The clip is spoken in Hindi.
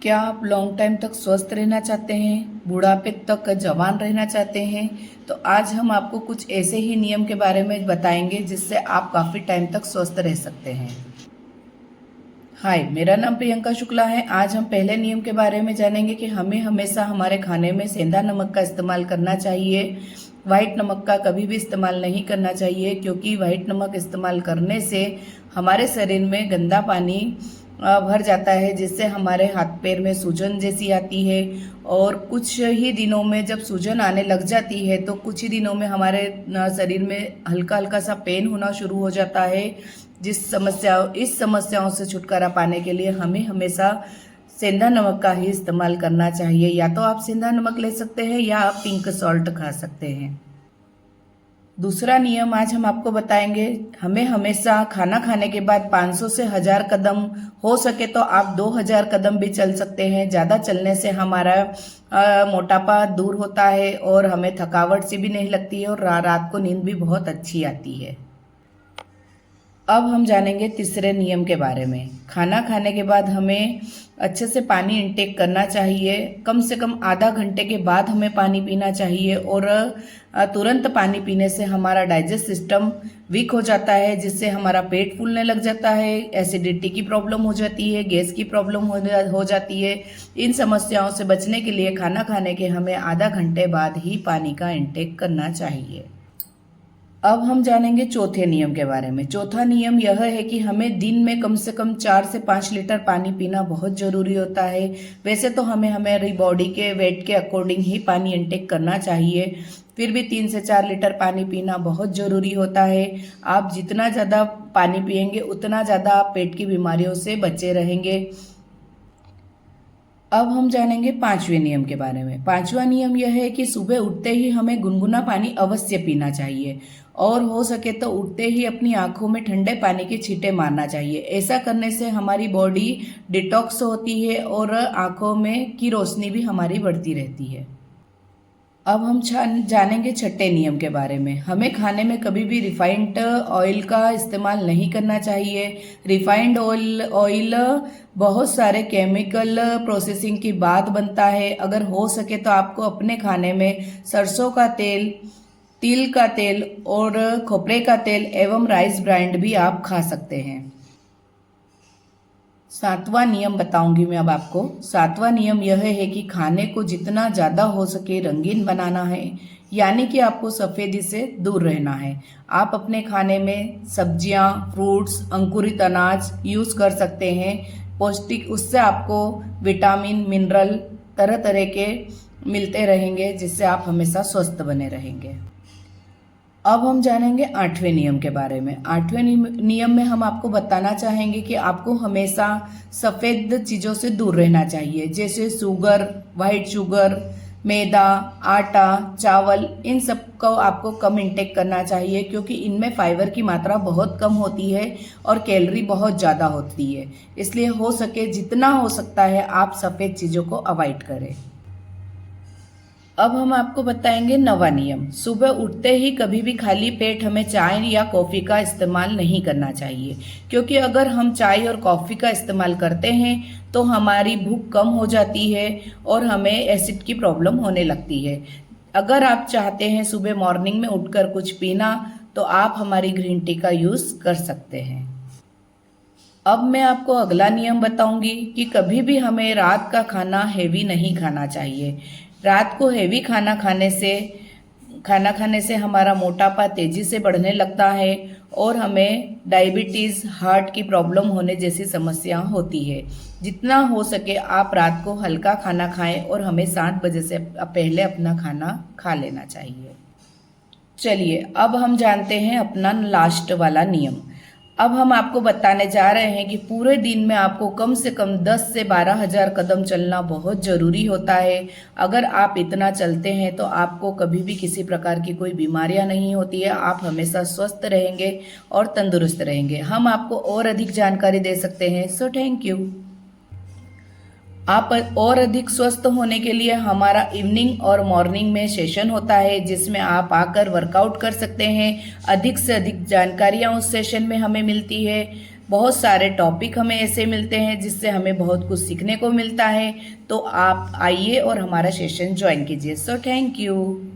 क्या आप लॉन्ग टाइम तक स्वस्थ रहना चाहते हैं, बुढ़ापे तक जवान रहना चाहते हैं? तो आज हम आपको कुछ ऐसे ही नियम के बारे में बताएंगे जिससे आप काफ़ी टाइम तक स्वस्थ रह सकते हैं। हाय, मेरा नाम प्रियंका शुक्ला है। आज हम पहले नियम के बारे में जानेंगे कि हमें हमेशा हमारे खाने में सेंधा नमक का इस्तेमाल करना चाहिए। वाइट नमक का कभी भी इस्तेमाल नहीं करना चाहिए, क्योंकि वाइट नमक इस्तेमाल करने से हमारे शरीर में गंदा पानी भर जाता है, जिससे हमारे हाथ पैर में सूजन जैसी आती है। और कुछ ही दिनों में जब सूजन आने लग जाती है तो कुछ ही दिनों में हमारे शरीर में हल्का हल्का सा पेन होना शुरू हो जाता है। इस समस्याओं से छुटकारा पाने के लिए हमें हमेशा सेंधा नमक का ही इस्तेमाल करना चाहिए। या तो आप सेंधा नमक ले सकते हैं या आप पिंक सॉल्ट खा सकते हैं। दूसरा नियम आज हम आपको बताएंगे। हमें हमेशा खाना खाने के बाद 500 से 1000 कदम, हो सके तो आप 2000 कदम भी चल सकते हैं। ज़्यादा चलने से हमारा मोटापा दूर होता है और हमें थकावट सी भी नहीं लगती है और रात को नींद भी बहुत अच्छी आती है। अब हम जानेंगे तीसरे नियम के बारे में। खाना खाने के बाद हमें अच्छे से पानी इंटेक करना चाहिए। कम से कम आधा घंटे के बाद हमें पानी पीना चाहिए और तुरंत पानी पीने से हमारा डाइजेस्ट सिस्टम वीक हो जाता है, जिससे हमारा पेट फूलने लग जाता है, एसिडिटी की प्रॉब्लम हो जाती है, गैस की प्रॉब्लम हो जाती है। इन समस्याओं से बचने के लिए खाना खाने के हमें आधा घंटे बाद ही पानी का इंटेक करना चाहिए। अब हम जानेंगे चौथे नियम के बारे में। चौथा नियम यह है कि हमें दिन में कम से कम 4 से 5 लीटर पानी पीना बहुत ज़रूरी होता है। वैसे तो हमें हमारी बॉडी के वेट के अकॉर्डिंग ही पानी इंटेक करना चाहिए, फिर भी 3 से 4 लीटर पानी पीना बहुत ज़रूरी होता है। आप जितना ज़्यादा पानी पिएंगे उतना ज़्यादा आप पेट की बीमारियों से बचे रहेंगे। अब हम जानेंगे पांचवें नियम के बारे में। पांचवा नियम यह है कि सुबह उठते ही हमें गुनगुना पानी अवश्य पीना चाहिए और हो सके तो उठते ही अपनी आंखों में ठंडे पानी के छींटे मारना चाहिए। ऐसा करने से हमारी बॉडी डिटॉक्स होती है और आंखों में की रोशनी भी हमारी बढ़ती रहती है। अब हम जानेंगे छठे नियम के बारे में। हमें खाने में कभी भी रिफाइंड ऑयल का इस्तेमाल नहीं करना चाहिए। रिफाइंड ऑयल बहुत सारे केमिकल प्रोसेसिंग के बाद बनता है। अगर हो सके तो आपको अपने खाने में सरसों का तेल, तिल का तेल और खोपरे का तेल एवं राइस ब्रांड भी आप खा सकते हैं। सातवां नियम बताऊंगी मैं अब आपको। सातवां नियम यह है कि खाने को जितना ज़्यादा हो सके रंगीन बनाना है, यानी कि आपको सफ़ेदी से दूर रहना है। आप अपने खाने में सब्जियां, फ्रूट्स, अंकुरित अनाज यूज़ कर सकते हैं। पौष्टिक, उससे आपको विटामिन, मिनरल तरह तरह के मिलते रहेंगे, जिससे आप हमेशा स्वस्थ बने रहेंगे। अब हम जानेंगे आठवें नियम के बारे में। आठवें नियम में हम आपको बताना चाहेंगे कि आपको हमेशा सफ़ेद चीज़ों से दूर रहना चाहिए, जैसे शुगर, वाइट शुगर, मैदा, आटा, चावल, इन सब को आपको कम इंटेक करना चाहिए, क्योंकि इनमें फाइबर की मात्रा बहुत कम होती है और कैलोरी बहुत ज़्यादा होती है। इसलिए हो सके जितना हो सकता है आप सफ़ेद चीज़ों को अवॉइड करें। अब हम आपको बताएंगे नवा नियम। सुबह उठते ही कभी भी खाली पेट हमें चाय या कॉफ़ी का इस्तेमाल नहीं करना चाहिए, क्योंकि अगर हम चाय और कॉफ़ी का इस्तेमाल करते हैं तो हमारी भूख कम हो जाती है और हमें एसिड की प्रॉब्लम होने लगती है। अगर आप चाहते हैं सुबह मॉर्निंग में उठकर कुछ पीना, तो आप हमारी ग्रीन टी का यूज़ कर सकते हैं। अब मैं आपको अगला नियम बताऊंगी कि कभी भी हमें रात का खाना हेवी नहीं खाना चाहिए। रात को हेवी खाना खाने से हमारा मोटापा तेजी से बढ़ने लगता है और हमें डायबिटीज़, हार्ट की प्रॉब्लम होने जैसी समस्या होती है। जितना हो सके आप रात को हल्का खाना खाएं और हमें 7 बजे से पहले अपना खाना खा लेना चाहिए। चलिए अब हम जानते हैं अपना लास्ट वाला नियम। अब हम आपको बताने जा रहे हैं कि पूरे दिन में आपको कम से कम 10 से 12,000 कदम चलना बहुत ज़रूरी होता है। अगर आप इतना चलते हैं तो आपको कभी भी किसी प्रकार की कोई बीमारियां नहीं होती है। आप हमेशा स्वस्थ रहेंगे और तंदुरुस्त रहेंगे। हम आपको और अधिक जानकारी दे सकते हैं। So thank you. आप और अधिक स्वस्थ होने के लिए हमारा इवनिंग और मॉर्निंग में सेशन होता है, जिसमें आप आकर वर्कआउट कर सकते हैं। अधिक से अधिक जानकारियाँ उस सेशन में हमें मिलती है। बहुत सारे टॉपिक हमें ऐसे मिलते हैं जिससे हमें बहुत कुछ सीखने को मिलता है। तो आप आइए और हमारा सेशन ज्वाइन कीजिए। So thank you.